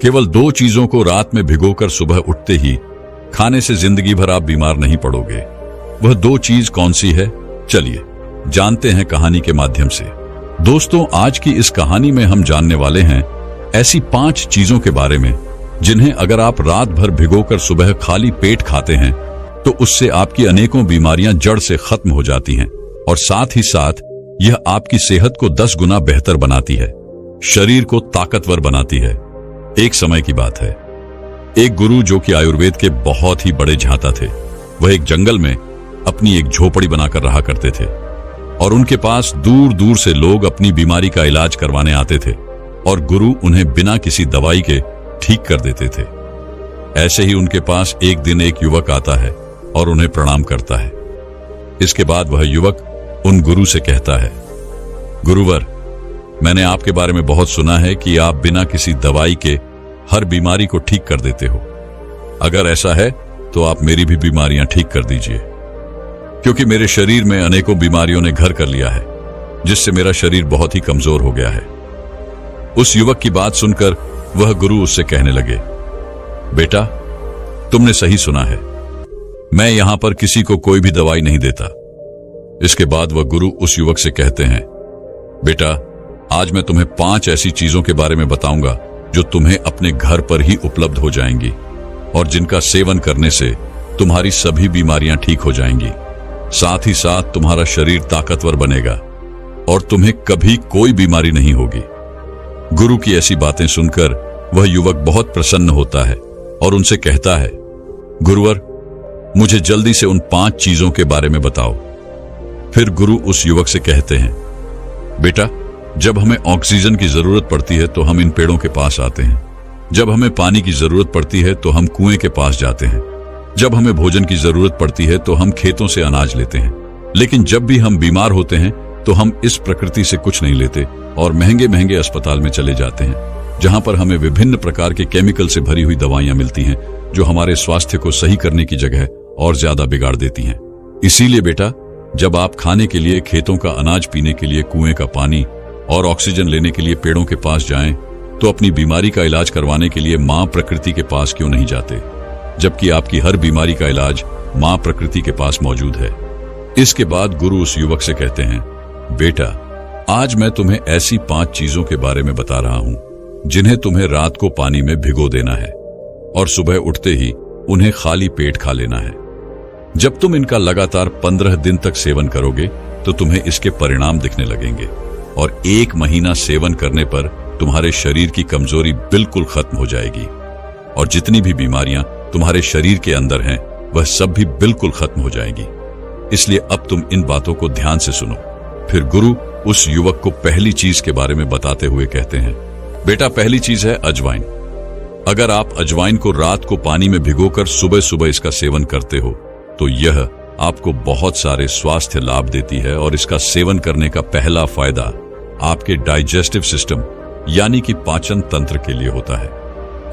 केवल 2 चीजों को रात में भिगोकर सुबह उठते ही खाने से जिंदगी भर आप बीमार नहीं पड़ोगे। वह 2 चीज कौन सी है, चलिए जानते हैं कहानी के माध्यम से। दोस्तों, आज की इस कहानी में हम जानने वाले हैं ऐसी 5 चीजों के बारे में जिन्हें अगर आप रात भर भिगोकर सुबह खाली पेट खाते हैं तो उससे आपकी अनेकों बीमारियां जड़ से खत्म हो जाती हैं और साथ ही साथ यह आपकी सेहत को 10 गुना बेहतर बनाती है, शरीर को ताकतवर बनाती है। एक समय की बात है, एक गुरु जो कि आयुर्वेद के बहुत ही बड़े झांता थे, वह एक जंगल में अपनी एक झोपड़ी बनाकर रहा करते थे और उनके पास दूर दूर से लोग अपनी बीमारी का इलाज करवाने आते थे और गुरु उन्हें बिना किसी दवाई के ठीक कर देते थे। ऐसे ही उनके पास एक दिन एक युवक आता है और उन्हें प्रणाम करता है। इसके बाद वह युवक उन गुरु से कहता है, गुरुवर, मैंने आपके बारे में बहुत सुना है कि आप बिना किसी दवाई के हर बीमारी को ठीक कर देते हो। अगर ऐसा है तो आप मेरी भी बीमारियां ठीक कर दीजिए, क्योंकि मेरे शरीर में अनेकों बीमारियों ने घर कर लिया है, जिससे मेरा शरीर बहुत ही कमजोर हो गया है। उस युवक की बात सुनकर वह गुरु उससे कहने लगे, बेटा, तुमने सही सुना है, मैं यहां पर किसी को कोई भी दवाई नहीं देता। इसके बाद वह गुरु उस युवक से कहते हैं, बेटा, आज मैं तुम्हें 5 ऐसी चीजों के बारे में बताऊंगा जो तुम्हें अपने घर पर ही उपलब्ध हो जाएंगी और जिनका सेवन करने से तुम्हारी सभी बीमारियां ठीक हो जाएंगी। साथ ही साथ तुम्हारा शरीर ताकतवर बनेगा और तुम्हें कभी कोई बीमारी नहीं होगी। गुरु की ऐसी बातें सुनकर वह युवक बहुत प्रसन्न होता है और उनसे कहता है, गुरुवर, मुझे जल्दी से उन 5 चीजों के बारे में बताओ। फिर गुरु उस युवक से कहते हैं, बेटा, जब हमें ऑक्सीजन की जरूरत पड़ती है तो हम इन पेड़ों के पास आते हैं। जब हमें पानी की जरूरत पड़ती है तो हम कुएं के पास जाते हैं। जब हमें भोजन की जरूरत पड़ती है तो हम खेतों से अनाज लेते हैं। लेकिन जब भी हम बीमार होते हैं तो हम इस प्रकृति से कुछ नहीं लेते और महंगे महंगे अस्पताल में चले जाते हैं, जहां पर हमें विभिन्न प्रकार के केमिकल से भरी हुई दवाइयां मिलती हैं जो हमारे स्वास्थ्य को सही करने की जगह और ज्यादा बिगाड़ देती हैं। इसीलिए बेटा, जब आप खाने के लिए खेतों का अनाज, पीने के लिए कुएं का पानी और ऑक्सीजन लेने के लिए पेड़ों के पास जाएं, तो अपनी बीमारी का इलाज करवाने के लिए मां प्रकृति के पास क्यों नहीं जाते, जबकि आपकी हर बीमारी का इलाज मां प्रकृति के पास मौजूद है। इसके बाद गुरु उस युवक से कहते हैं, बेटा, आज मैं तुम्हें ऐसी 5 चीजों के बारे में बता रहा हूं जिन्हें तुम्हें रात को पानी में भिगो देना है और सुबह उठते ही उन्हें खाली पेट खा लेना है। जब तुम इनका लगातार 15 दिन तक सेवन करोगे तो तुम्हें इसके परिणाम दिखने लगेंगे और 1 महीना सेवन करने पर तुम्हारे शरीर की कमजोरी बिल्कुल खत्म हो जाएगी और जितनी भी बीमारियां तुम्हारे शरीर के अंदर हैं वह सब भी बिल्कुल खत्म हो जाएगी। इसलिए अब तुम इन बातों को ध्यान से सुनो। फिर गुरु उस युवक को पहली चीज के बारे में बताते हुए कहते हैं, बेटा, पहली चीज है अजवाइन। अगर आप अजवाइन को रात को पानी में भिगोकर सुबह सुबह इसका सेवन करते हो तो यह आपको बहुत सारे स्वास्थ्य लाभ देती है और इसका सेवन करने का पहला फायदा आपके डाइजेस्टिव सिस्टम यानी कि पाचन तंत्र के लिए होता है।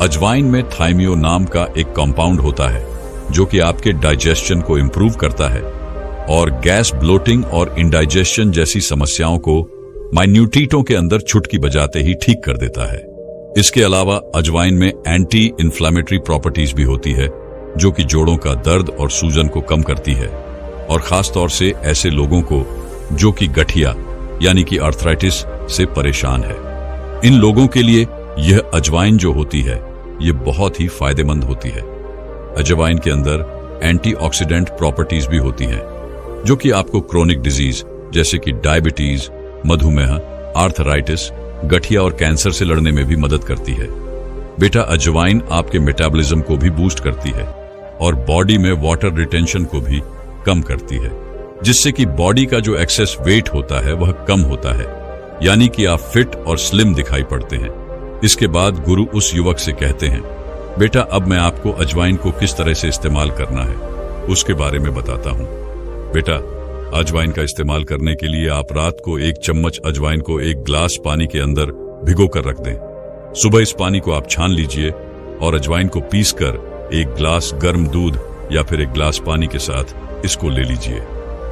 अजवाइन में थाइमियो नाम का एक कंपाउंड होता है जो कि आपके डाइजेशन को इंप्रूव करता है और गैस, ब्लोटिंग और इंडाइजेशन जैसी समस्याओं को माइन्यूटिटों के अंदर चुटकी बजाते ही ठीक कर देता है। इसके अलावा अजवाइन में एंटी इन्फ्लेमेटरी प्रॉपर्टीज भी होती है जो कि जोड़ों का दर्द और सूजन को कम करती है और खासतौर से ऐसे लोगों को जो कि गठिया यानी कि आर्थराइटिस से परेशान है। इन लोगों के लिए यह अजवाइन जो होती है ये बहुत ही फायदेमंद होती है। अजवाइन के अंदर एंटीऑक्सीडेंट प्रॉपर्टीज भी होती हैं जो कि आपको क्रोनिक डिजीज जैसे कि डायबिटीज, मधुमेह, आर्थराइटिस, गठिया और कैंसर से लड़ने में भी मदद करती है। बेटा, अजवाइन आपके मेटाबॉलिज्म को भी बूस्ट करती है और बॉडी में वाटर रिटेंशन को भी कम करती है, जिससे कि बॉडी का जो एक्सेस वेट होता है वह कम होता है, यानी कि आप फिट और स्लिम दिखाई पड़ते हैं। इसके बाद गुरु उस युवक से कहते हैं, बेटा, अब मैं आपको अजवाइन को किस तरह से इस्तेमाल करना है उसके बारे में बताता हूं। बेटा, अजवाइन का इस्तेमाल करने के लिए आप रात को 1 चम्मच अजवाइन को 1 ग्लास पानी के अंदर भिगो कर रख दें। सुबह इस पानी को आप छान लीजिए और अजवाइन को पीसकर 1 ग्लास गर्म दूध या फिर 1 ग्लास पानी के साथ इसको ले लीजिए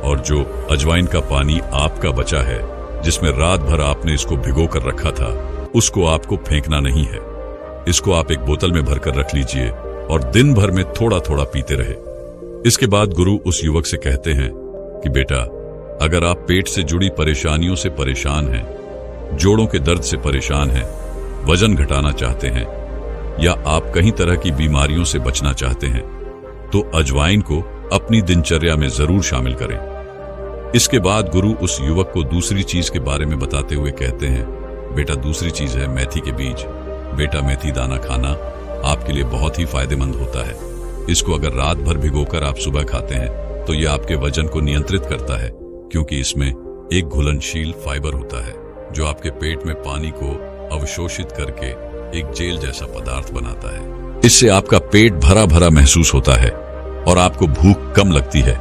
और जो अजवाइन का पानी आपका बचा है जिसमें रात भर आपने इसको भिगो कर रखा था उसको आपको फेंकना नहीं है। इसको आप एक बोतल में भरकर रख लीजिए और दिन भर में थोड़ा थोड़ा पीते रहे। इसके बाद गुरु उस युवक से कहते हैं कि बेटा, अगर आप पेट से जुड़ी परेशानियों से परेशान हैं, जोड़ों के दर्द से परेशान हैं, वजन घटाना चाहते हैं या आप कई तरह की बीमारियों से बचना चाहते हैं, तो अजवाइन को अपनी दिनचर्या में जरूर शामिल करें। इसके बाद गुरु उस युवक को दूसरी चीज के बारे में बताते हुए कहते हैं, बेटा दूसरी चीज है मेथी के बीज। बेटा, मेथी दाना खाना आपके लिए बहुत ही फायदेमंद होता है। इसको अगर रात भर भिगोकर आप सुबह खाते हैं तो यह आपके वजन को नियंत्रित करता है, क्योंकि इसमें एक घुलनशील फाइबर होता है जो आपके पेट में पानी को अवशोषित करके एक जेल जैसा पदार्थ बनाता है। इससे आपका पेट भरा भरा महसूस होता है और आपको भूख कम लगती है,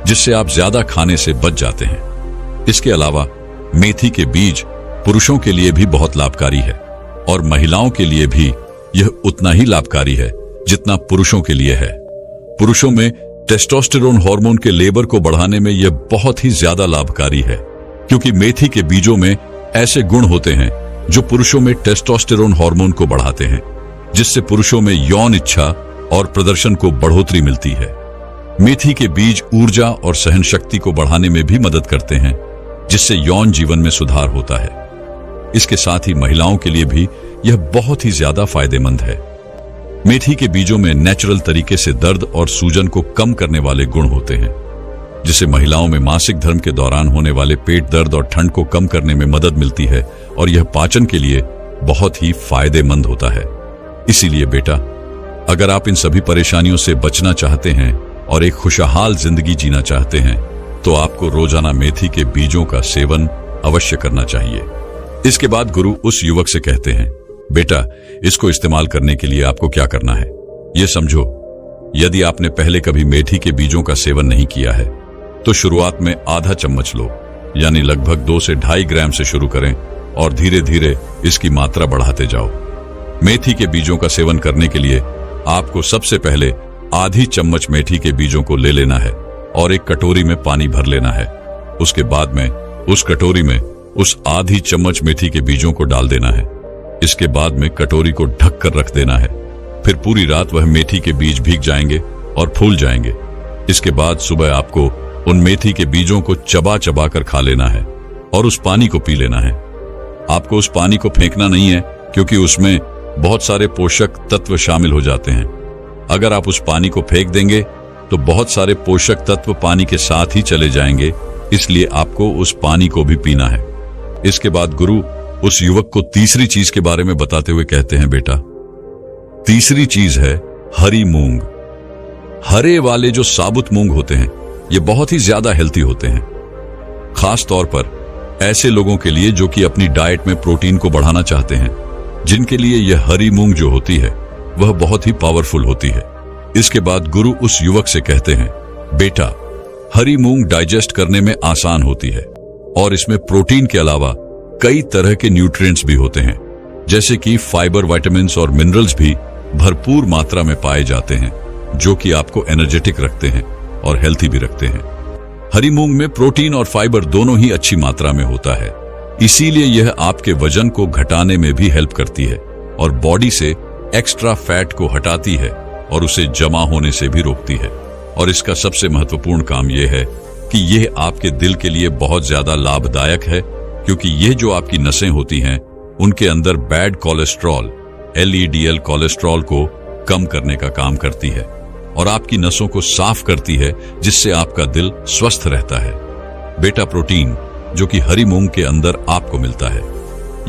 जिससे आप ज्यादा खाने से बच जाते हैं। इसके अलावा मेथी के बीज पुरुषों के लिए भी बहुत लाभकारी है और महिलाओं के लिए भी यह उतना ही लाभकारी है जितना पुरुषों के लिए है। पुरुषों में टेस्टोस्टेरोन हार्मोन के लेवल को बढ़ाने में यह बहुत ही ज्यादा लाभकारी है, क्योंकि मेथी के बीजों में ऐसे गुण होते हैं जो पुरुषों में टेस्टोस्टेरोन हार्मोन को बढ़ाते हैं, जिससे पुरुषों में यौन इच्छा और प्रदर्शन को बढ़ोतरी मिलती है। मेथी के बीज ऊर्जा और सहन शक्ति को बढ़ाने में भी मदद करते हैं, जिससे यौन जीवन में सुधार होता है। इसके साथ ही महिलाओं के लिए भी यह बहुत ही ज्यादा फायदेमंद है। मेथी के बीजों में नेचुरल तरीके से दर्द और सूजन को कम करने वाले गुण होते हैं, जिससे महिलाओं में मासिक धर्म के दौरान होने वाले पेट दर्द और ठंड को कम करने में मदद मिलती है और यह पाचन के लिए बहुत ही फायदेमंद होता है। इसीलिए बेटा, अगर आप इन सभी परेशानियों से बचना चाहते हैं और एक खुशहाल जिंदगी जीना चाहते हैं, तो आपको रोजाना मेथी के बीजों का सेवन अवश्य करना चाहिए। इसके बाद गुरु उस युवक से कहते हैं, बेटा, इसको इस्तेमाल करने के लिए आपको क्या करना है ये समझो। यदि आपने पहले कभी मेथी के बीजों का सेवन नहीं किया है तो शुरुआत में आधा चम्मच लो, यानी लगभग 2 से 2.5 ग्राम से शुरू करें और धीरे धीरे इसकी मात्रा बढ़ाते जाओ। मेथी के बीजों का सेवन करने के लिए आपको सबसे पहले आधी चम्मच मेथी के बीजों को ले लेना है और एक कटोरी में पानी भर लेना है। उसके बाद में उस कटोरी में उस आधी चम्मच मेथी के बीजों को डाल देना है। इसके बाद में कटोरी को ढक कर रख देना है। फिर पूरी रात वह मेथी के बीज भीग जाएंगे और फूल जाएंगे। इसके बाद सुबह आपको उन मेथी के बीजों को चबा चबा कर खा लेना है और उस पानी को पी लेना है। आपको उस पानी को फेंकना नहीं है, क्योंकि उसमें बहुत सारे पोषक तत्व शामिल हो जाते हैं। अगर आप उस पानी को फेंक देंगे तो बहुत सारे पोषक तत्व पानी के साथ ही चले जाएंगे, इसलिए आपको उस पानी को भी पीना है। इसके बाद गुरु उस युवक को तीसरी चीज के बारे में बताते हुए कहते हैं, बेटा, तीसरी चीज है हरी मूंग। हरे वाले जो साबुत मूंग होते हैं ये बहुत ही ज्यादा हेल्थी होते हैं, खास तौर पर ऐसे लोगों के लिए जो कि अपनी डाइट में प्रोटीन को बढ़ाना चाहते हैं, जिनके लिए यह हरी मूंग जो होती है वह बहुत ही पावरफुल होती है। इसके बाद गुरु उस युवक से कहते हैं, बेटा, हरी मूंग डाइजेस्ट करने में आसान होती है और इसमें प्रोटीन के अलावा कई तरह के न्यूट्रिएंट्स भी होते हैं, जैसे कि फाइबर, विटामिन्स और मिनरल्स भी भरपूर मात्रा में पाए जाते हैं, जो कि आपको एनर्जेटिक रखते हैं और हेल्थी भी रखते हैं। हरी मूंग में प्रोटीन और फाइबर दोनों ही अच्छी मात्रा में होता है, इसीलिए यह आपके वजन को घटाने में भी हेल्प करती है और बॉडी से एक्स्ट्रा फैट को हटाती है और उसे जमा होने से भी रोकती है। और इसका सबसे महत्वपूर्ण काम यह है कि यह आपके दिल के लिए बहुत ज्यादा लाभदायक है, क्योंकि यह जो आपकी नसें होती हैं उनके अंदर बैड कोलेस्ट्रॉल LDL कोलेस्ट्रॉल को कम करने का काम करती है और आपकी नसों को साफ करती है, जिससे आपका दिल स्वस्थ रहता है। बेटा, प्रोटीन जो कि हरी मूंग के अंदर आपको मिलता है,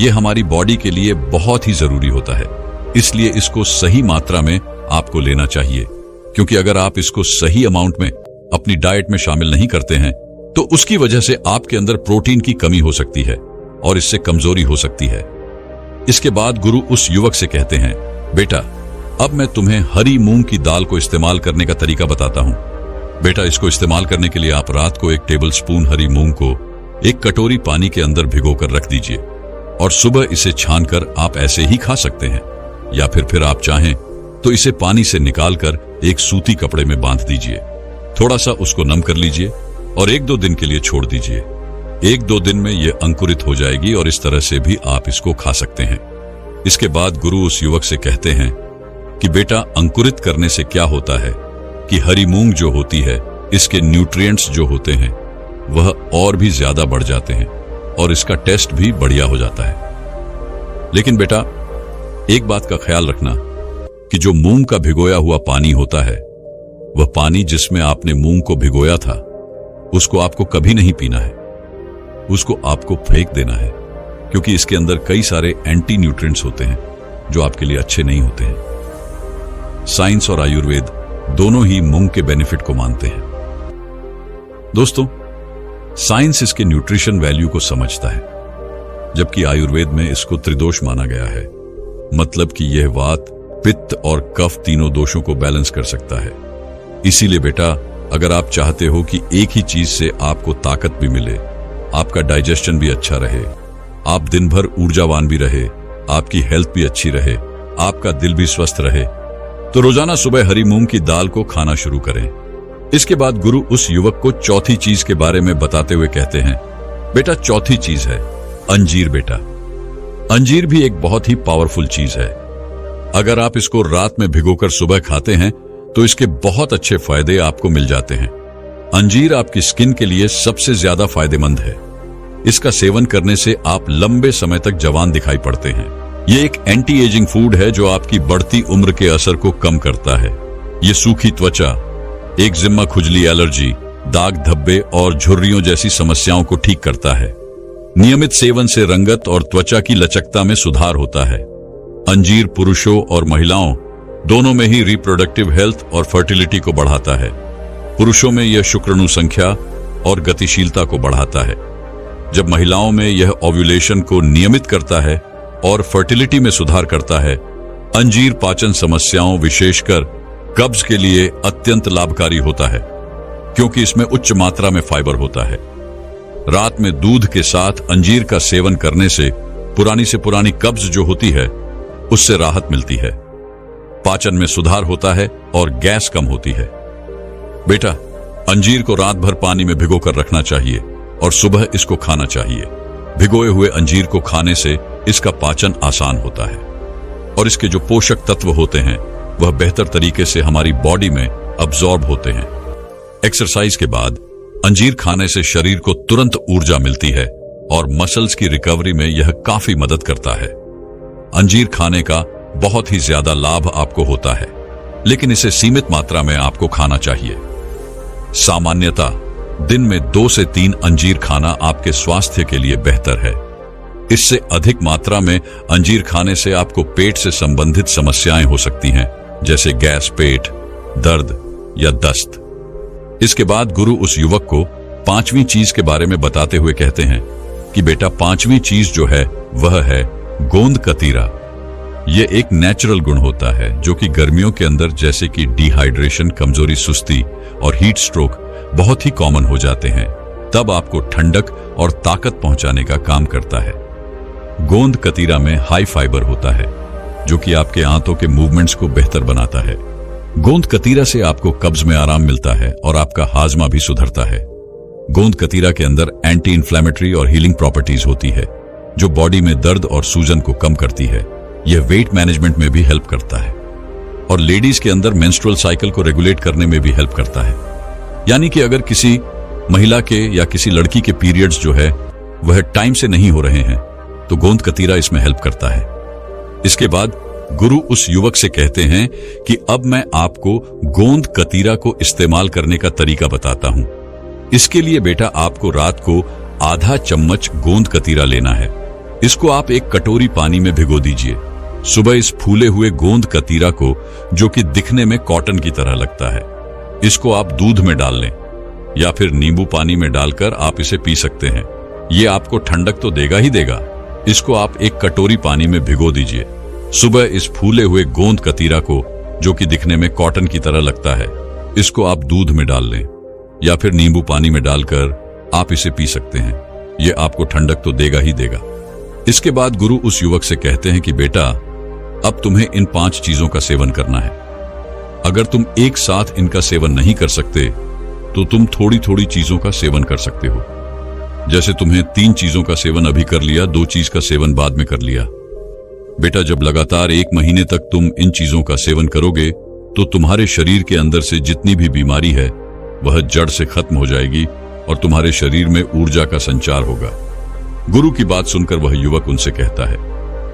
यह हमारी बॉडी के लिए बहुत ही जरूरी होता है, इसलिए इसको सही मात्रा में आपको लेना चाहिए, क्योंकि अगर आप इसको सही अमाउंट में अपनी डाइट में शामिल नहीं करते हैं तो उसकी वजह से आपके अंदर प्रोटीन की कमी हो सकती है और इससे कमजोरी हो सकती है। इसके बाद गुरु उस युवक से कहते हैं, बेटा, अब मैं तुम्हें हरी मूंग की दाल को इस्तेमाल करने का तरीका बताता हूं। बेटा, इसको इस्तेमाल करने के लिए आप रात को 1 टेबलस्पून हरी मूंग को 1 कटोरी पानी के अंदर भिगोकर रख दीजिए और सुबह इसे छानकर आप ऐसे ही खा सकते हैं, या फिर आप चाहें तो इसे पानी से निकालकर एक सूती कपड़े में बांध दीजिए। थोड़ा सा उसको नम कर लीजिए और 1-2 दिन के लिए छोड़ दीजिए। 1-2 दिन में यह अंकुरित हो जाएगी और इस तरह से भी आप इसको खा सकते हैं। इसके बाद गुरु उस युवक से कहते हैं कि बेटा, अंकुरित करने से क्या होता है कि हरी मूंग जो होती है, इसके न्यूट्रिएंट्स जो होते हैं वह और भी ज्यादा बढ़ जाते हैं और इसका टेस्ट भी बढ़िया हो जाता है। लेकिन बेटा, एक बात का ख्याल रखना कि जो मूंग का भिगोया हुआ पानी होता है, वह पानी जिसमें आपने मूंग को भिगोया था, उसको आपको कभी नहीं पीना है, उसको आपको फेंक देना है, क्योंकि इसके अंदर कई सारे एंटी न्यूट्रिएंट्स होते हैं जो आपके लिए अच्छे नहीं होते हैं। साइंस और आयुर्वेद दोनों ही मूंग के बेनिफिट को मानते हैं। दोस्तों, साइंस इसके न्यूट्रिशन वैल्यू को समझता है, जबकि आयुर्वेद में इसको त्रिदोष माना गया है, मतलब कि यह वात, पित्त और कफ तीनों दोषों को बैलेंस कर सकता है। इसीलिए बेटा, अगर आप चाहते हो कि एक ही चीज से आपको ताकत भी मिले, आपका डाइजेशन भी अच्छा रहे, आप दिन भर ऊर्जावान भी रहे, आपकी हेल्थ भी अच्छी रहे, आपका दिल भी स्वस्थ रहे, तो रोजाना सुबह हरी मूंग की दाल को खाना शुरू करें। इसके बाद गुरु उस युवक को चौथी चीज के बारे में बताते हुए कहते हैं, बेटा, चौथी चीज है अंजीर। बेटा, अंजीर भी एक बहुत ही पावरफुल चीज है। अगर आप इसको रात में भिगोकर सुबह खाते हैं तो इसके बहुत अच्छे फायदे आपको मिल जाते हैं। अंजीर आपकी स्किन के लिए सबसे ज्यादा फायदेमंद है। इसका सेवन करने से आप लंबे समय तक जवान दिखाई पड़ते हैं। ये एक एंटी एजिंग फूड है जो आपकी बढ़ती उम्र के असर को कम करता है। ये सूखी त्वचा, एक्जिमा, खुजली, एलर्जी, दाग धब्बे और झुर्रियों जैसी समस्याओं को ठीक करता है। नियमित सेवन से रंगत और त्वचा की लचकता में सुधार होता है। अंजीर पुरुषों और महिलाओं दोनों में ही रिप्रोडक्टिव हेल्थ और फर्टिलिटी को बढ़ाता है। पुरुषों में यह शुक्राणु संख्या और गतिशीलता को बढ़ाता है, जब महिलाओं में यह ओव्यूलेशन को नियमित करता है और फर्टिलिटी में सुधार करता है। अंजीर पाचन समस्याओं, विशेषकर कब्ज के लिए अत्यंत लाभकारी होता है, क्योंकि इसमें उच्च मात्रा में फाइबर होता है। रात में दूध के साथ अंजीर का सेवन करने से पुरानी से पुरानी कब्ज जो होती है, उससे राहत मिलती है, पाचन में सुधार होता है और गैस कम होती है। बेटा, अंजीर को रात भर पानी में भिगोकर रखना चाहिए और सुबह इसको खाना चाहिए। भिगोए हुए अंजीर को खाने से इसका पाचन आसान होता है और इसके जो पोषक तत्व होते हैं वह बेहतर तरीके से हमारी बॉडी में अब्सॉर्ब होते हैं। एक्सरसाइज के बाद अंजीर खाने से शरीर को तुरंत ऊर्जा मिलती है और मसल्स की रिकवरी में यह काफी मदद करता है। अंजीर खाने का बहुत ही ज्यादा लाभ आपको होता है, लेकिन इसे सीमित मात्रा में आपको खाना चाहिए। सामान्यतः दिन में 2 से 3 अंजीर खाना आपके स्वास्थ्य के लिए बेहतर है। इससे अधिक मात्रा में अंजीर खाने से आपको पेट से संबंधित समस्याएं हो सकती हैं, जैसे गैस, पेट दर्द या दस्त। इसके बाद गुरु उस युवक को 5वीं चीज के बारे में बताते हुए कहते हैं कि बेटा, 5वीं चीज जो है वह है गोंद कतीरा। यह एक नेचुरल गुण होता है जो कि गर्मियों के अंदर, जैसे कि डिहाइड्रेशन, कमजोरी, सुस्ती और हीट स्ट्रोक बहुत ही कॉमन हो जाते हैं, तब आपको ठंडक और ताकत पहुंचाने का काम करता है। गोंद कतीरा में हाई फाइबर होता है जो कि आपके आंतों के मूवमेंट्स को बेहतर बनाता है। गोंद कतीरा से आपको कब्ज में आराम मिलता है और आपका हाजमा भी सुधरता है। गोंद कतीरा के अंदर एंटी इन्फ्लेमेटरी और हीलिंग प्रॉपर्टीज होती है जो बॉडी में दर्द और सूजन को कम करती है। यह वेट मैनेजमेंट में भी हेल्प करता है और लेडीज के अंदर मेंस्ट्रुअल साइकिल को रेगुलेट करने में भी हेल्प करता है। यानी कि अगर किसी महिला के या किसी लड़की के पीरियड्स जो है वह टाइम से नहीं हो रहे हैं तो गोंद कतीरा इसमें हेल्प करता है। इसके बाद गुरु उस युवक से कहते हैं कि अब मैं आपको गोंद कतीरा को इस्तेमाल करने का तरीका बताता हूं। इसके लिए बेटा, आपको रात को आधा चम्मच गोंद कतीरा लेना है। इसको आप एक कटोरी पानी में भिगो दीजिए। सुबह इस फूले हुए गोंद कतीरा को, जो कि दिखने में कॉटन की तरह लगता है, इसको आप दूध में डाल लें या फिर नींबू पानी में डालकर आप इसे पी सकते हैं। ये आपको ठंडक तो देगा ही देगा। इसको आप एक कटोरी पानी में भिगो दीजिए। सुबह इस फूले हुए गोंद कतीरा को, जो कि दिखने में कॉटन की तरह लगता है, इसको आप दूध में डाल लें या फिर नींबू पानी में डालकर आप इसे पी सकते हैं। यह आपको ठंडक तो देगा ही देगा। इसके बाद गुरु उस युवक से कहते हैं कि बेटा, अब तुम्हें इन 5 चीजों का सेवन करना है। अगर तुम एक साथ इनका सेवन नहीं कर सकते तो तुम थोड़ी थोड़ी चीजों का सेवन कर सकते हो। जैसे तुम्हें 3 चीजों का सेवन अभी कर लिया, 2 चीज का सेवन बाद में कर लिया। बेटा, जब लगातार 1 महीने तक तुम इन चीजों का सेवन करोगे तो तुम्हारे शरीर के अंदर से जितनी भी बीमारी है वह जड़ से खत्म हो जाएगी और तुम्हारे शरीर में ऊर्जा का संचार होगा। गुरु की बात सुनकर वह युवक उनसे कहता है,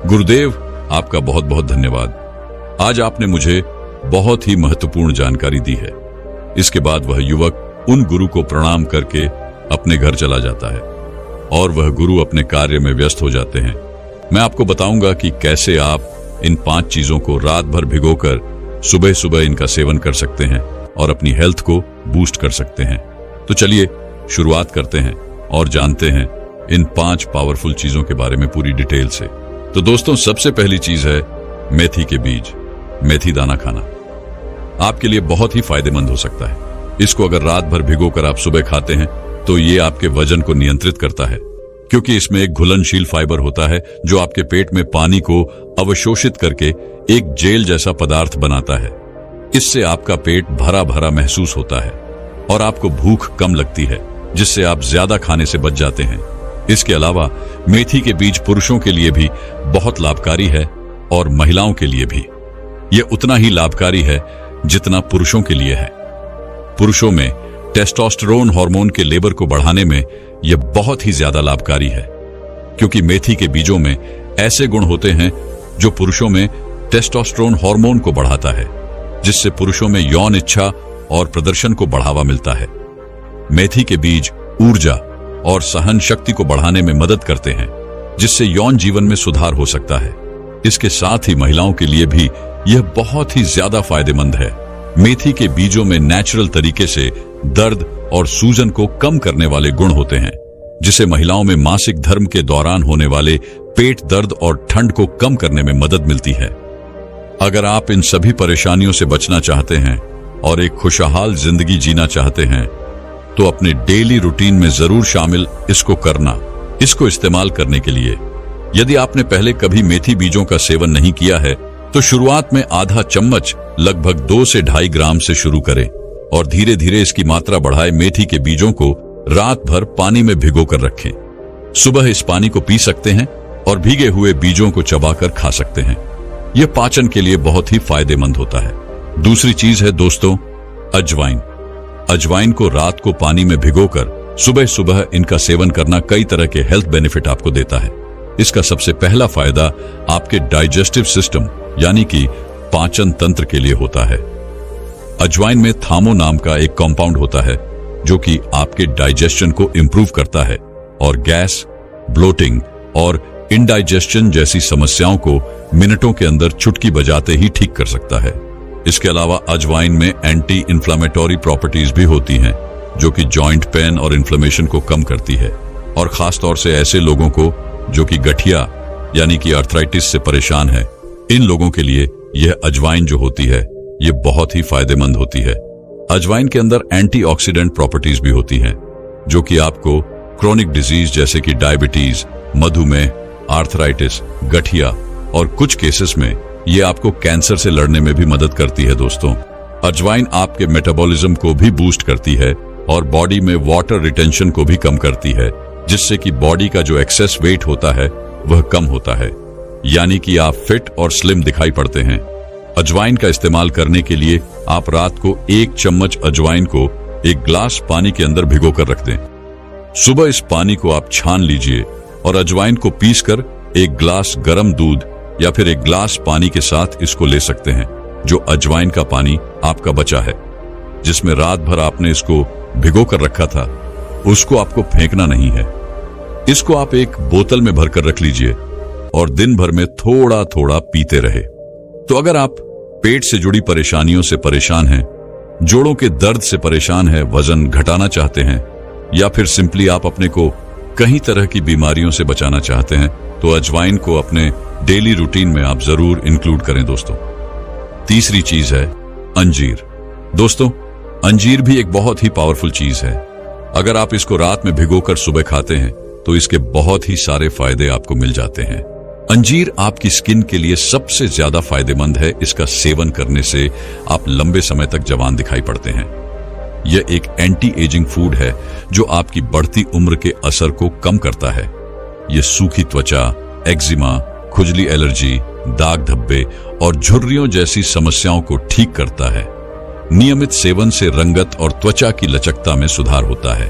गुरुदेव, आपका बहुत बहुत धन्यवाद। आज आपने मुझे बहुत ही महत्वपूर्ण जानकारी दी है। इसके बाद वह युवक उन गुरु को प्रणाम करके अपने घर चला जाता है और वह गुरु अपने कार्य में व्यस्त हो जाते हैं। मैं आपको बताऊंगा कि कैसे आप इन 5 चीजों को रात भर भिगोकर सुबह सुबह इनका सेवन कर सकते हैं और अपनी हेल्थ को बूस्ट कर सकते हैं। तो चलिए शुरुआत करते हैं और जानते हैं इन 5 पावरफुल चीजों के बारे में पूरी डिटेल से। तो दोस्तों, सबसे पहली चीज है मेथी के बीज। मेथी दाना खाना आपके लिए बहुत ही फायदेमंद हो सकता है। इसको अगर रात भर भिगोकर आप सुबह खाते हैं तो ये आपके वजन को नियंत्रित करता है, क्योंकि इसमें एक घुलनशील फाइबर होता है जो आपके पेट में पानी को अवशोषित करके एक जेल जैसा पदार्थ बनाता है। इससे आपका पेट भरा भरा महसूस होता है और आपको भूख कम लगती है, जिससे आप ज्यादा खाने से बच जाते हैं। इसके अलावा मेथी के बीज पुरुषों के लिए भी बहुत लाभकारी है और महिलाओं के लिए भी। यह उतना ही लाभकारी है जितना पुरुषों के लिए है। पुरुषों में टेस्टोस्टेरोन हार्मोन के लेवल को बढ़ाने में यह बहुत ही ज्यादा लाभकारी है, क्योंकि मेथी के बीजों में ऐसे गुण होते हैं जो पुरुषों में टेस्टोस्टेरोन हार्मोन को बढ़ाता है, जिससे पुरुषों में यौन इच्छा और प्रदर्शन को बढ़ावा मिलता है। मेथी के बीज ऊर्जा और सहन शक्ति को बढ़ाने में मदद करते हैं, जिससे यौन जीवन में सुधार हो सकता है। इसके साथ ही महिलाओं के लिए भी यह बहुत ही ज्यादा फायदेमंद है। मेथी के बीजों में नेचुरल तरीके से दर्द और सूजन को कम करने वाले गुण होते हैं, जिसे महिलाओं में मासिक धर्म के दौरान होने वाले पेट दर्द और ठंड को कम करने में मदद मिलती है। अगर आप इन सभी परेशानियों से बचना चाहते हैं और एक खुशहाल जिंदगी जीना चाहते हैं तो अपने डेली रूटीन में जरूर शामिल इसको करना। इसको इस्तेमाल करने के लिए यदि आपने पहले कभी मेथी बीजों का सेवन नहीं किया है तो शुरुआत में आधा चम्मच लगभग 2 से 2.5 ग्राम से शुरू करें और धीरे धीरे इसकी मात्रा बढ़ाए। मेथी के बीजों को रात भर पानी में भिगोकर रखें। सुबह इस पानी को पी सकते हैं और भीगे हुए बीजों को चबाकर खा सकते हैं। यह पाचन के लिए बहुत ही फायदेमंद होता है। दूसरी चीज है दोस्तों अजवाइन। अजवाइन को रात को पानी में भिगोकर सुबह सुबह इनका सेवन करना कई तरह के हेल्थ बेनिफिट आपको देता है। इसका सबसे पहला फायदा आपके डाइजेस्टिव सिस्टम यानी कि पाचन तंत्र के लिए होता है। अजवाइन में थामो नाम का एक कंपाउंड होता है जो कि आपके डाइजेशन को इंप्रूव करता है और गैस, ब्लोटिंग और इंडाइजेशन जैसी समस्याओं को मिनटों के अंदर चुटकी बजाते ही ठीक कर सकता है। इसके अलावा अजवाइन में एंटी इन्फ्लेमेटरी प्रॉपर्टीज भी होती हैं जो कि जॉइंट पेन और इन्फ्लेमेशन को कम करती है, और खास तौर से ऐसे लोगों को जो कि गठिया यानी कि आर्थराइटिस से परेशान है, इन लोगों के लिए यह अजवाइन जो होती है ये बहुत ही फायदेमंद होती है। अजवाइन के अंदर एंटीऑक्सीडेंट प्रॉपर्टीज भी होती हैं जो कि आपको क्रोनिक डिजीज जैसे कि डायबिटीज, मधुमेह, आर्थराइटिस, गठिया और कुछ केसेस में ये आपको कैंसर से लड़ने में भी मदद करती है। दोस्तों, अजवाइन आपके मेटाबॉलिज्म को भी बूस्ट करती है और बॉडी में वाटर रिटेंशन को भी कम करती है, जिससे कि बॉडी का जो एक्सेस वेट होता है वह कम होता है, यानी कि आप फिट और स्लिम दिखाई पड़ते हैं। अजवाइन का इस्तेमाल करने के लिए आप रात को 1 चम्मच अजवाइन को 1 ग्लास पानी के अंदर भिगोकर रख दें। सुबह इस पानी को आप छान लीजिए और अजवाइन को पीसकर 1 ग्लास गर्म दूध या फिर 1 ग्लास पानी के साथ इसको ले सकते हैं। जो अजवाइन का पानी आपका बचा है, जिसमें रात भर आपने इसको भिगोकर रखा था, उसको आपको फेंकना नहीं है। इसको आप एक बोतल में भरकर रख लीजिए और दिन भर में थोड़ा थोड़ा पीते रहे। तो अगर आप पेट से जुड़ी परेशानियों से परेशान हैं, जोड़ों के दर्द से परेशान हैं, वजन घटाना चाहते हैं, या फिर सिंपली आप अपने को कई तरह की बीमारियों से बचाना चाहते हैं, तो अजवाइन को अपने डेली रूटीन में आप जरूर इंक्लूड करें। दोस्तों, तीसरी चीज है अंजीर। दोस्तों, अंजीर भी एक बहुत ही पावरफुल चीज है। अगर आप इसको रात में भिगोकर सुबह खाते हैं तो इसके बहुत ही सारे फायदे आपको मिल जाते हैं। अंजीर आपकी स्किन के लिए सबसे ज्यादा फायदेमंद है। इसका सेवन करने से आप लंबे समय तक जवान दिखाई पड़ते हैं। यह एक एंटी एजिंग फूड है जो आपकी बढ़ती उम्र के असर को कम करता है। यह सूखी त्वचा, एक्जिमा, खुजली, एलर्जी दाग धब्बे और झुर्रियों जैसी समस्याओं को ठीक करता है। नियमित सेवन से रंगत और त्वचा की लचकता में सुधार होता है।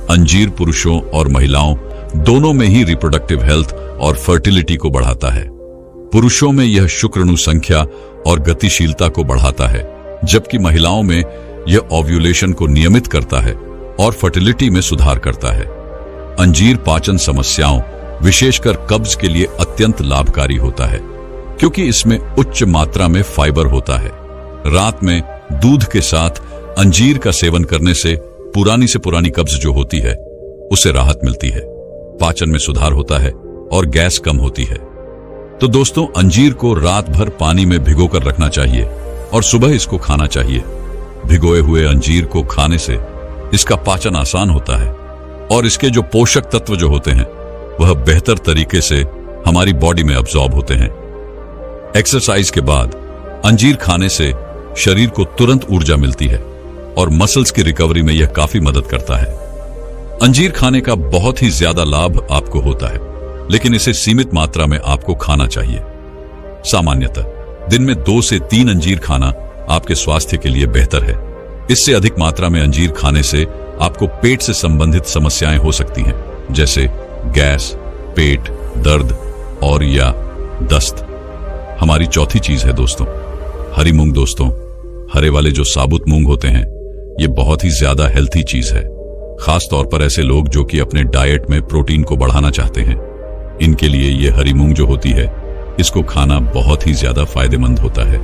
अंजीर पुरुषों और महिलाओं दोनों में ही रिप्रोडक्टिव हेल्थ और फर्टिलिटी को बढ़ाता है। पुरुषों में यह शुक्राणु संख्या और गतिशीलता को बढ़ाता है, जबकि महिलाओं में यह ओव्यूलेशन को नियमित करता है और फर्टिलिटी में सुधार करता है। अंजीर पाचन समस्याओं, विशेषकर कब्ज के लिए अत्यंत लाभकारी होता है, क्योंकि इसमें उच्च मात्रा में फाइबर होता है। रात में दूध के साथ अंजीर का सेवन करने से पुरानी कब्ज जो होती है उसे राहत मिलती है, पाचन में सुधार होता है और गैस कम होती है। तो दोस्तों, अंजीर को रात भर पानी में भिगोकर रखना चाहिए और सुबह इसको खाना चाहिए। भिगोए हुए अंजीर को खाने से इसका पाचन आसान होता है और इसके जो पोषक तत्व जो होते हैं वह बेहतर तरीके से हमारी बॉडी में अब्सॉर्ब होते हैं। एक्सरसाइज के बाद अंजीर खाने से शरीर को तुरंत ऊर्जा मिलती है और मसल्स की रिकवरी में यह काफी मदद करता है। अंजीर खाने का बहुत ही ज्यादा लाभ आपको होता है, लेकिन इसे सीमित मात्रा में आपको खाना चाहिए। सामान्यतः दिन में 2 से 3 अंजीर खाना आपके स्वास्थ्य के लिए बेहतर है। इससे अधिक मात्रा में अंजीर खाने से आपको पेट से संबंधित समस्याएं हो सकती हैं, जैसे गैस, पेट दर्द और या दस्त। हमारी चौथी चीज है दोस्तों, हरी मूंग। दोस्तों, हरे वाले जो साबुत मूंग होते हैं ये बहुत ही ज्यादा हेल्थी चीज है, खास तौर पर ऐसे लोग जो कि अपने डाइट में प्रोटीन को बढ़ाना चाहते हैं। इनके लिए ये हरी मूंग जो होती है इसको खाना बहुत ही ज्यादा फायदेमंद होता है।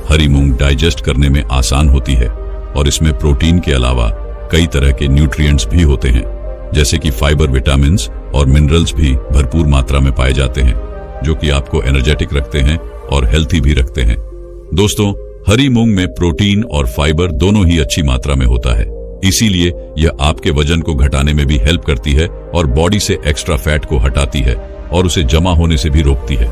हरी मूंग डाइजेस्ट करने में आसान होती है और इसमें प्रोटीन के अलावा कई तरह के न्यूट्रिएंट्स भी होते हैं, जैसे कि फाइबर, विटामिन्स और मिनरल्स भी भरपूर मात्रा में पाए जाते हैं, जो कि आपको एनर्जेटिक रखते हैं और हेल्थी भी रखते हैं। दोस्तों, हरी मूंग में प्रोटीन और फाइबर दोनों ही अच्छी मात्रा में होता है, इसीलिए यह आपके वजन को घटाने में भी हेल्प करती है और बॉडी से एक्स्ट्रा फैट को हटाती है और उसे जमा होने से भी रोकती है।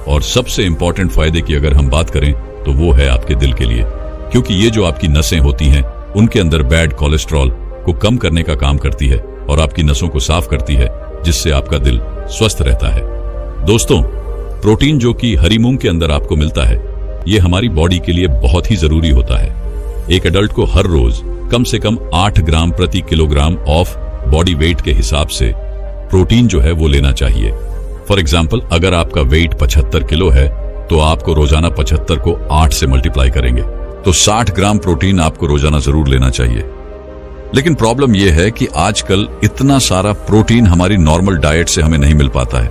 और सबसे इंपॉर्टेंट फायदे की अगर हम बात करें तो वो है आपके दिल के लिए, क्योंकि ये जो आपकी नसें होती हैं उनके अंदर बैड कोलेस्ट्रॉल को कम करने का काम करती है और आपकी नसों को साफ करती है, जिससे आपका दिल स्वस्थ रहता है। दोस्तों, प्रोटीन जो कि हरी मूंग के अंदर आपको मिलता है ये हमारी बॉडी के लिए बहुत ही जरूरी होता है। एक एडल्ट को हर रोज कम से कम 8 ग्राम प्रति किलोग्राम ऑफ बॉडी वेट के हिसाब से प्रोटीन जो है वो लेना चाहिए। फॉर एग्जाम्पल, अगर आपका वेट 75 किलो है तो आपको रोजाना 75 को 8 से मल्टीप्लाई करेंगे तो 60 ग्राम प्रोटीन आपको रोजाना जरूर लेना चाहिए। लेकिन प्रॉब्लम यह है कि आजकल इतना सारा प्रोटीन हमारी नॉर्मल डाइट से हमें नहीं मिल पाता है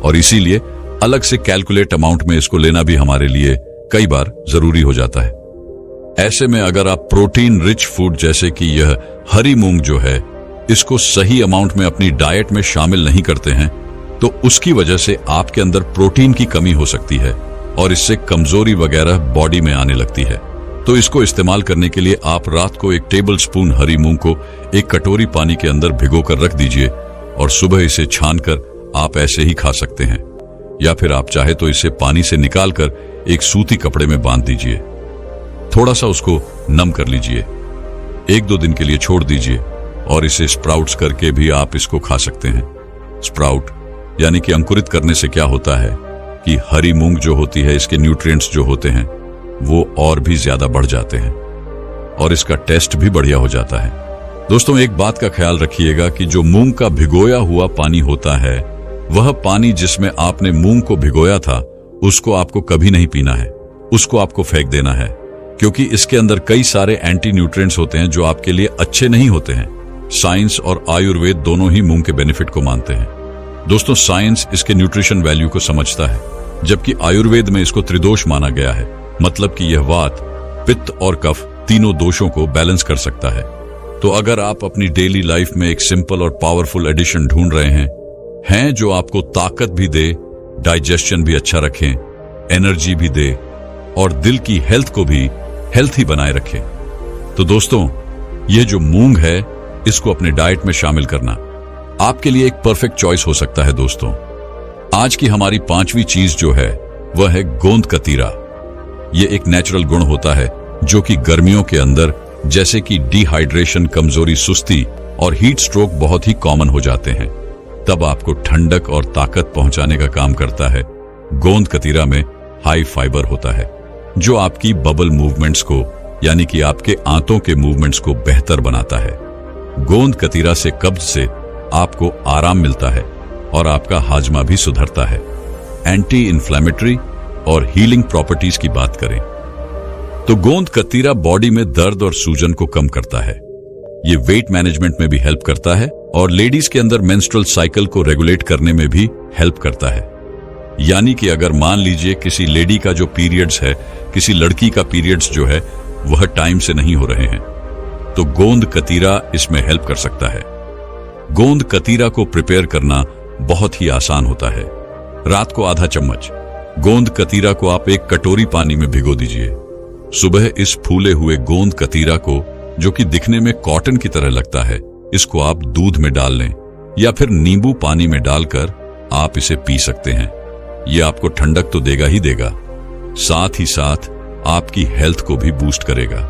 और इसीलिए अलग से कैलकुलेट अमाउंट में इसको लेना भी हमारे लिए कई बार जरूरी हो जाता है। ऐसे में अगर आप प्रोटीन रिच फूड जैसे कि यह हरी मूंग जो है इसको सही अमाउंट में अपनी डाइट में शामिल नहीं करते हैं तो उसकी वजह से आपके अंदर प्रोटीन की कमी हो सकती है और इससे कमजोरी वगैरह बॉडी में आने लगती है। तो इसको इस्तेमाल करने के लिए आप रात को 1 टेबल स्पून हरी मूंग को एक कटोरी पानी के अंदर भिगोकर रख दीजिए और सुबह इसे छानकर आप ऐसे ही खा सकते हैं, या फिर आप चाहे तो इसे पानी से निकालकर एक सूती कपड़े में बांध दीजिए, थोड़ा सा उसको नम कर लीजिए, 1-2 दिन के लिए छोड़ दीजिए और इसे स्प्राउट्स करके भी आप इसको खा सकते हैं। स्प्राउट यानी कि अंकुरित करने से क्या होता है कि हरी मूंग जो होती है इसके न्यूट्रिएंट्स जो होते हैं वो और भी ज्यादा बढ़ जाते हैं और इसका टेस्ट भी बढ़िया हो जाता है। दोस्तों, एक बात का ख्याल रखिएगा कि जो मूंग का भिगोया हुआ पानी होता है वह पानी जिसमें आपने मूंग को भिगोया था उसको आपको कभी नहीं पीना है, उसको आपको फेंक देना है, क्योंकि इसके अंदर कई सारे एंटी न्यूट्रिएंट्स होते हैं जो आपके लिए अच्छे नहीं होते हैं। साइंस और आयुर्वेद दोनों ही मूंग के बेनिफिट को मानते हैं। दोस्तों, साइंस इसके न्यूट्रिशन वैल्यू को समझता है, जबकि आयुर्वेद में इसको त्रिदोष माना गया है, मतलब कि यह वात, पित्त और कफ तीनों दोषों को बैलेंस कर सकता है। तो अगर आप अपनी डेली लाइफ में एक सिंपल और पावरफुल एडिशन ढूंढ रहे हैं जो आपको ताकत भी दे, डाइजेशन भी अच्छा रखें, एनर्जी भी दे और दिल की हेल्थ को भी हेल्थी बनाए रखे, तो दोस्तों ये जो मूंग है इसको अपने डाइट में शामिल करना आपके लिए एक परफेक्ट चॉइस हो सकता है। दोस्तों, आज की हमारी 5वीं चीज जो है वह है गोंद कतीरा। यह एक नेचुरल गुण होता है जो कि गर्मियों के अंदर जैसे कि डिहाइड्रेशन, कमजोरी, सुस्ती और हीट स्ट्रोक बहुत ही कॉमन हो जाते हैं, तब आपको ठंडक और ताकत पहुंचाने का काम करता है। गोंद कतीरा में हाई फाइबर होता है, जो आपकी बबल मूवमेंट्स को यानी कि आपके आंतों के मूवमेंट्स को बेहतर बनाता है। गोंद कतीरा से कब्ज से आपको आराम मिलता है और आपका हाजमा भी सुधरता है। एंटी इन्फ्लेमेटरी और हीलिंग प्रॉपर्टीज की बात करें तो गोंद कतीरा बॉडी में दर्द और सूजन को कम करता है। ये वेट मैनेजमेंट में भी हेल्प करता है और लेडीज के अंदर मेंस्ट्रुअल साइकिल को रेगुलेट करने में भी हेल्प करता है। यानी कि अगर मान लीजिए किसी लेडी का जो पीरियड्स है, किसी लड़की का पीरियड्स जो है वह टाइम से नहीं हो रहे हैं, तो गोंद कतीरा इसमें हेल्प कर सकता है। गोंद कतीरा को प्रिपेयर करना बहुत ही आसान होता है। रात को आधा चम्मच गोंद कतीरा को आप एक कटोरी पानी में भिगो दीजिए। सुबह इस फूले हुए गोंद कतीरा को, जो कि दिखने में कॉटन की तरह लगता है, इसको आप दूध में डाल लें या फिर नींबू पानी में डालकर आप इसे पी सकते हैं। यह आपको ठंडक तो देगा ही देगा, साथ ही साथ आपकी हेल्थ को भी बूस्ट करेगा।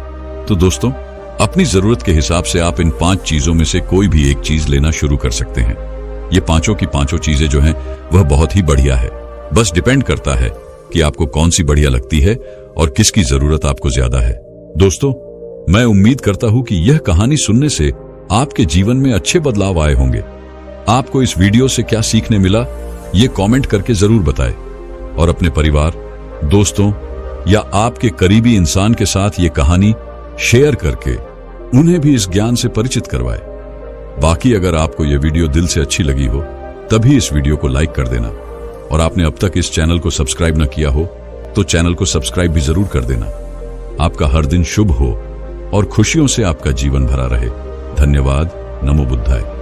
तो दोस्तों, अपनी जरूरत के हिसाब से आप इन 5 चीजों में से कोई भी एक चीज लेना शुरू कर सकते हैं। ये पांचों की पांचों चीजें जो हैं वह बहुत ही बढ़िया है। बस डिपेंड करता है कि आपको कौन सी बढ़िया लगती है और किसकी जरूरत आपको ज्यादा है। दोस्तों, मैं उम्मीद करता हूं कि यह कहानी सुनने से आपके जीवन में अच्छे बदलाव आए होंगे। आपको इस वीडियो से क्या सीखने मिला, ये कमेंट करके जरूर बताएं और अपने परिवार, दोस्तों या आपके करीबी इंसान के साथ ये कहानी शेयर करके उन्हें भी इस ज्ञान से परिचित करवाएं। बाकी अगर आपको यह वीडियो दिल से अच्छी लगी हो तभी इस वीडियो को लाइक कर देना, और आपने अब तक इस चैनल को सब्सक्राइब न किया हो तो चैनल को सब्सक्राइब भी जरूर कर देना। आपका हर दिन शुभ हो और खुशियों से आपका जीवन भरा रहे। धन्यवाद। नमो बुद्धाय।